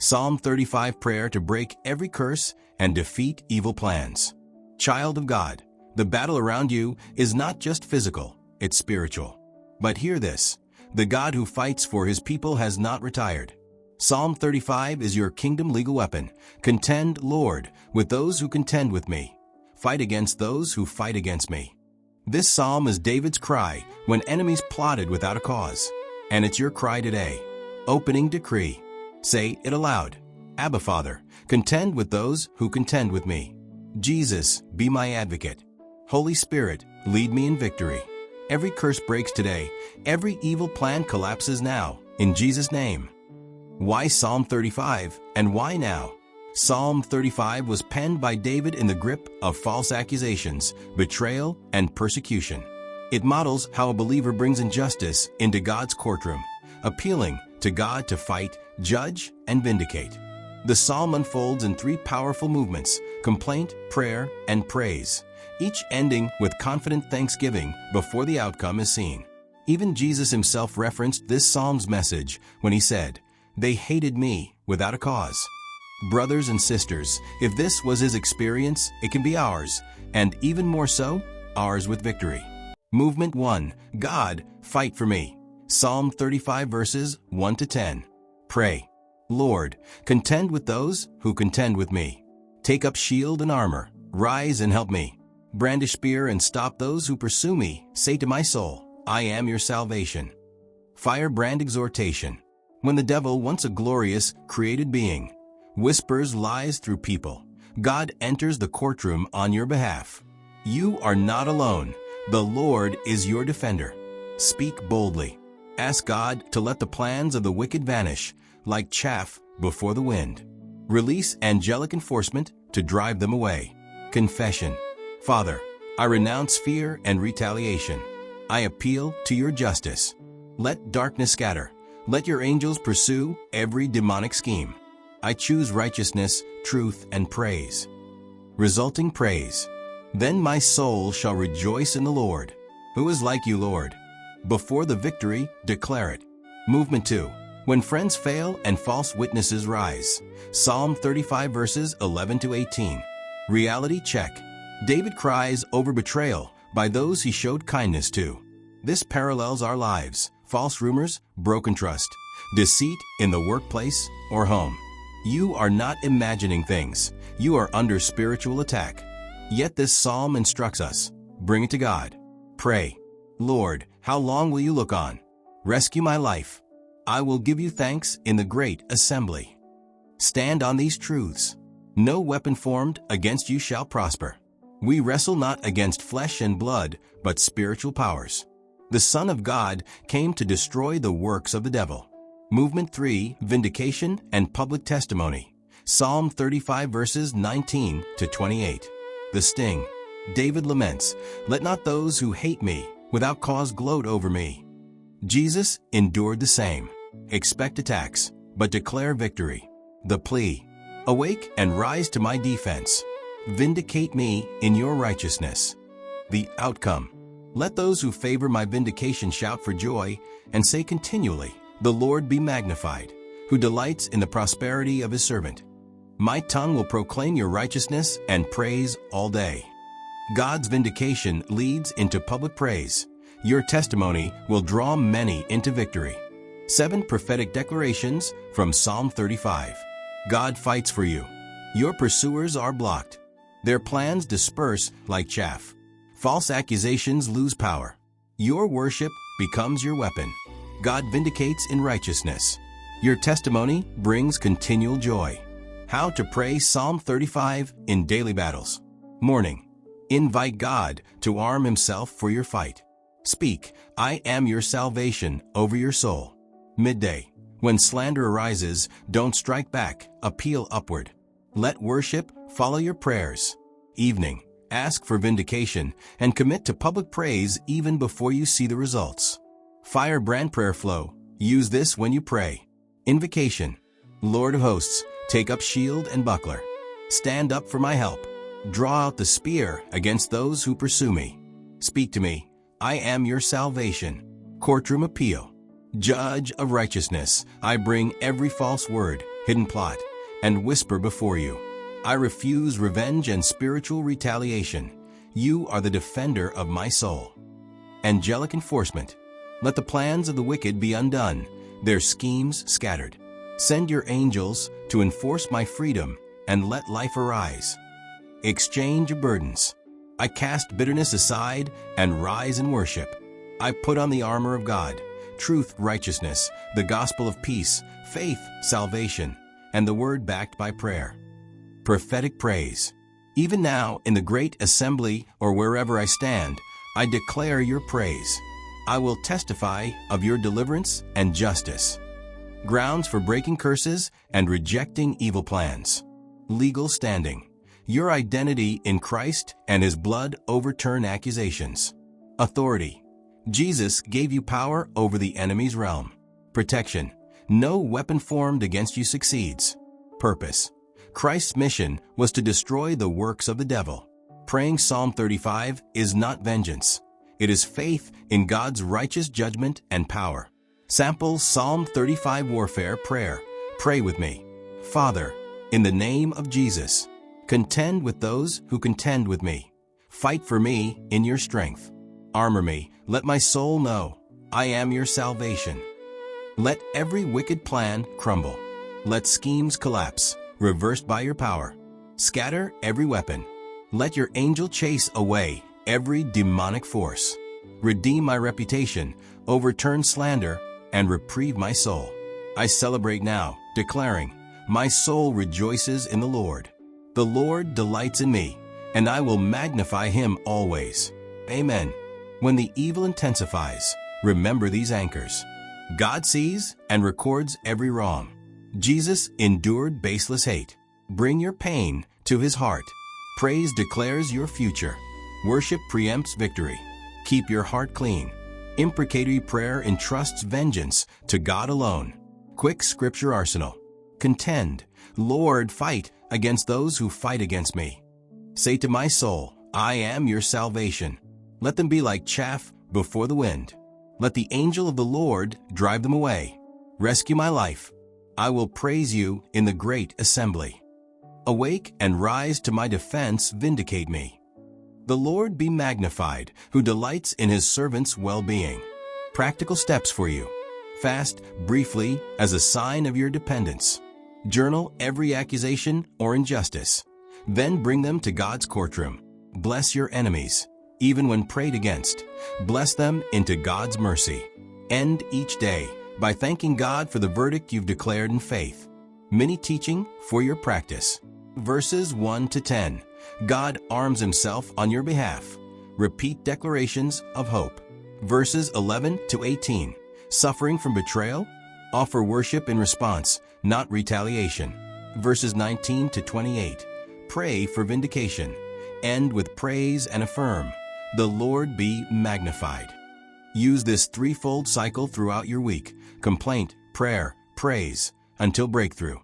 Psalm 35 prayer to break every curse and defeat evil plans. Child of God, the battle around you is not just physical, it's spiritual. But hear this, the God who fights for his people has not retired. Psalm 35 is your kingdom legal weapon. Contend, Lord, with those who contend with me. Fight against those who fight against me. This psalm is David's cry when enemies plotted without a cause. And it's your cry today. Opening decree. Say it aloud. Abba, Father, contend with those who contend with me. Jesus, be my advocate. Holy Spirit, lead me in victory. Every curse breaks today. Every evil plan collapses now. In Jesus' name. Why Psalm 35 and why now? Psalm 35 was penned by David in the grip of false accusations, betrayal, and persecution. It models how a believer brings injustice into God's courtroom, appealing to God to fight, judge, and vindicate. The psalm unfolds in three powerful movements: complaint, prayer, and praise, each ending with confident thanksgiving before the outcome is seen. Even Jesus himself referenced this psalm's message when he said, "They hated me without a cause." Brothers and sisters, if this was his experience, it can be ours, and even more so, ours with victory. Movement 1. God, fight for me. Psalm 35 verses 1 to 10. Pray. Lord, contend with those who contend with me. Take up shield and armor. Rise and help me. Brandish spear and stop those who pursue me. Say to my soul, I am your salvation. Firebrand exhortation. When the devil, once a glorious, created being, whispers lies through people, God enters the courtroom on your behalf. You are not alone. The Lord is your defender. Speak boldly. Ask God to let the plans of the wicked vanish, like chaff before the wind. Release angelic enforcement to drive them away. Confession. Father, I renounce fear and retaliation. I appeal to your justice. Let darkness scatter. Let your angels pursue every demonic scheme. I choose righteousness, truth, and praise. Resulting praise. Then my soul shall rejoice in the Lord. Who is like you, Lord? Before the victory, declare it. Movement 2. When friends fail and false witnesses rise. Psalm 35 verses 11 to 18. Reality check. David cries over betrayal by those he showed kindness to. This parallels our lives. False rumors, broken trust, deceit in the workplace or home. You are not imagining things. You are under spiritual attack. Yet this psalm instructs us. Bring it to God. Pray. Lord, how long will you look on? Rescue my life. I will give you thanks in the great assembly. Stand on these truths. No weapon formed against you shall prosper. We wrestle not against flesh and blood, but spiritual powers. The Son of God came to destroy the works of the devil. Movement 3. Vindication and public testimony. Psalm 35 verses 19 to 28. The sting. David laments, let not those who hate me without cause gloat over me. Jesus endured the same. Expect attacks, but declare victory. The plea. Awake and rise to my defense. Vindicate me in your righteousness. The outcome. Let those who favor my vindication shout for joy and say continually, the Lord be magnified, who delights in the prosperity of his servant. My tongue will proclaim your righteousness and praise all day. God's vindication leads into public praise. Your testimony will draw many into victory. 7 prophetic declarations from Psalm 35. God fights for you. Your pursuers are blocked. Their plans disperse like chaff. False accusations lose power. Your worship becomes your weapon. God vindicates in righteousness. Your testimony brings continual joy. How to pray Psalm 35 in daily battles. Morning. Invite God to arm himself for your fight. Speak, I am your salvation over your soul. Midday. When slander arises, don't strike back, appeal upward. Let worship follow your prayers. Evening. Ask for vindication and commit to public praise even before you see the results. Firebrand prayer flow. Use this when you pray. Invocation. Lord of hosts, take up shield and buckler. Stand up for my help. Draw out the spear against those who pursue me. Speak to me. I am your salvation. Courtroom appeal. Judge of righteousness, I bring every false word hidden plot, and whisper before you. I refuse revenge and spiritual retaliation. You are the defender of my soul. Angelic enforcement. Let the plans of the wicked be undone, their schemes scattered. Send your angels to enforce my freedom and let life arise. Exchange your burdens. I cast bitterness aside and rise in worship. I put on the armor of God, truth, righteousness, the gospel of peace, faith, salvation, and the word backed by prayer. Prophetic praise. Even now, in the great assembly or wherever I stand, I declare your praise. I will testify of your deliverance and justice. Grounds for breaking curses and rejecting evil plans. Legal standing. Your identity in Christ and His blood overturn accusations. Authority. Jesus gave you power over the enemy's realm. Protection. No weapon formed against you succeeds. Purpose. Christ's mission was to destroy the works of the devil. Praying Psalm 35 is not vengeance. It is faith in God's righteous judgment and power. Sample Psalm 35 warfare prayer. Pray with me. Father, in the name of Jesus, contend with those who contend with me. Fight for me in your strength. Armor me. Let my soul know I am your salvation. Let every wicked plan crumble. Let schemes collapse, reversed by your power. Scatter every weapon. Let your angel chase away every demonic force. Redeem my reputation, overturn slander, and reprieve my soul. I celebrate now, declaring, my soul rejoices in the Lord. The Lord delights in me, and I will magnify Him always. Amen. When the evil intensifies, remember these anchors. God sees and records every wrong. Jesus endured baseless hate. Bring your pain to His heart. Praise declares your future. Worship preempts victory. Keep your heart clean. Imprecatory prayer entrusts vengeance to God alone. Quick scripture arsenal. Contend. Lord, fight against those who fight against me. Say to my soul, I am your salvation. Let them be like chaff before the wind. Let the angel of the Lord drive them away. Rescue my life. I will praise you in the great assembly. Awake and rise to my defense, vindicate me. The Lord be magnified, who delights in His servants' well-being. Practical steps for you. Fast briefly as a sign of your dependence. Journal every accusation or injustice. Then bring them to God's courtroom. Bless your enemies, even when prayed against. Bless them into God's mercy. End each day by thanking God for the verdict you've declared in faith. Mini teaching for your practice. Verses 1 to 10. God arms Himself on your behalf. Repeat declarations of hope. Verses 11 to 18. Suffering from betrayal? Offer worship in response, not retaliation. Verses 19 to 28. Pray for vindication. End with praise and affirm, the Lord be magnified. Use this threefold cycle throughout your week. Complaint, prayer, praise, until breakthrough.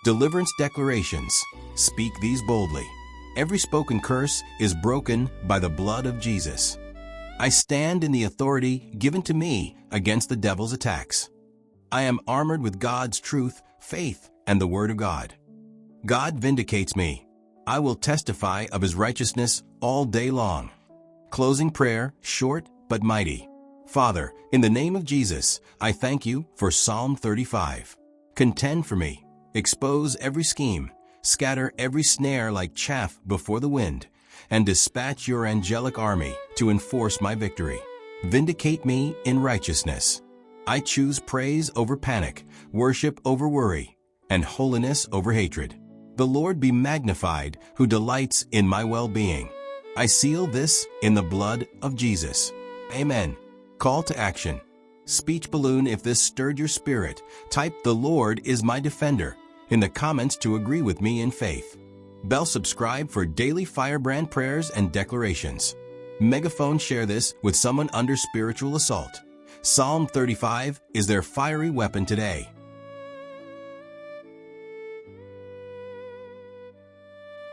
Deliverance declarations. Speak these boldly. Every spoken curse is broken by the blood of Jesus. I stand in the authority given to me against the devil's attacks. I am armored with God's truth, faith, and the Word of God. God vindicates me. I will testify of His righteousness all day long. Closing prayer, short but mighty. Father, in the name of Jesus, I thank you for Psalm 35. Contend for me. Expose every scheme. Scatter every snare like chaff before the wind, and dispatch your angelic army to enforce my victory. Vindicate me in righteousness. I choose praise over panic, worship over worry, and holiness over hatred. The Lord be magnified, who delights in my well-being. I seal this in the blood of Jesus. Amen. Call to action. Speech balloon if this stirred your spirit. Type "The Lord is my defender" in the comments to agree with me in faith. Bell subscribe for daily firebrand prayers and declarations. Megaphone share this with someone under spiritual assault. Psalm 35 is their fiery weapon today.